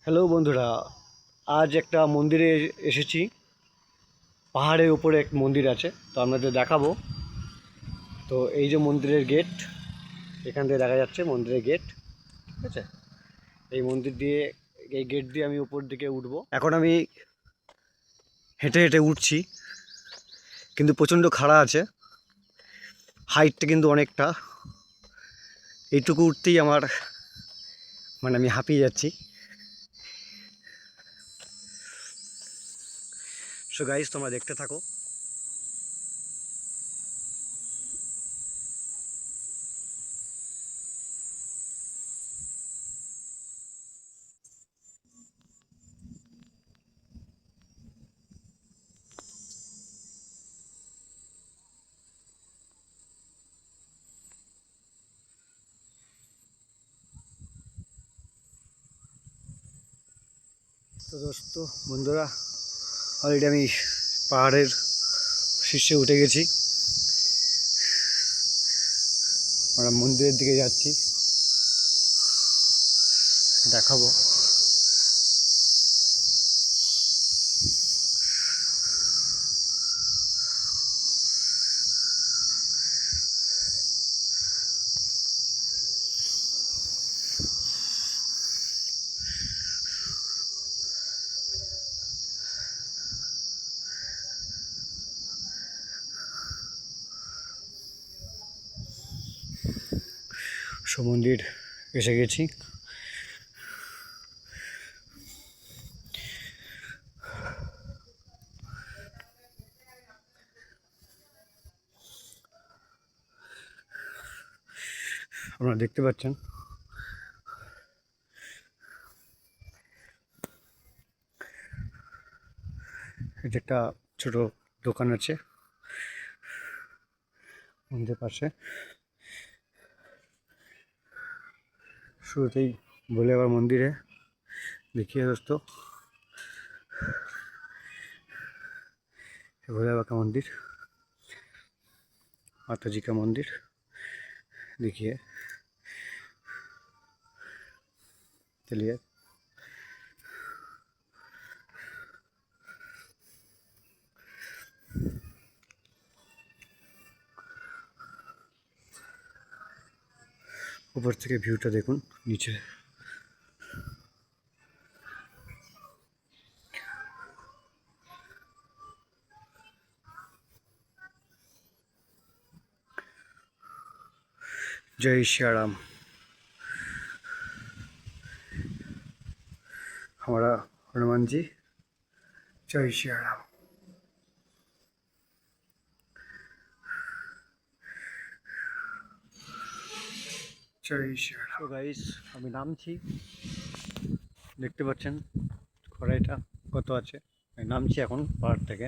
Hello বন্ধুরা, আজ একটা মন্দিরে এসেছি। পাহাড়ের উপরে এক মন্দির আছে, তো আপনাদের দেখাবো। তো এই যে মন্দিরের গেট, এখান থেকে দেখা যাচ্ছে মন্দিরের গেট, ঠিক আছে। এই মন্দির দিয়ে, এই গেট দিয়ে আমি উপর দিকে উঠবো। এখন আমি হেঁটে হেঁটে উঠছি, কিন্তু প্রচণ্ড খাড়া আছে, হাইটটা কিন্তু অনেকটা। এইটুকু উঠতেই আমার আমি হাঁপিয়ে যাচ্ছি। সো গাইস, তোমরা দেখতে থাকো। তো দোস্ত বন্ধুরা, অলরেডি আমি পাহাড়ের শীর্ষে উঠে গেছি। আমরা মন্দিরের দিকে যাচ্ছি, দেখাবো। সব মন্দির এসে গেছি। আপনারা দেখতে পাচ্ছেন এটা একটা ছোট দোকান আছে মন্দিরের পাশে। শুরুতেই বলে আবার মন্দিরে দেখিয়ে দোস্ত, भोले बाबा का मंदिर, माता जी का मंदिर देखिए। चलिए ऊपर থেকে ভিউটা দেখুন নিচে। जय श्री राम। हमारा हनुमान जी, जय श्री राम। जय श्री राम। तो गाइस আমি নামছি, দেখতে পাচ্ছেন খড়াইটা কত আছে। আমি নামছি এখন পাহাড় থেকে।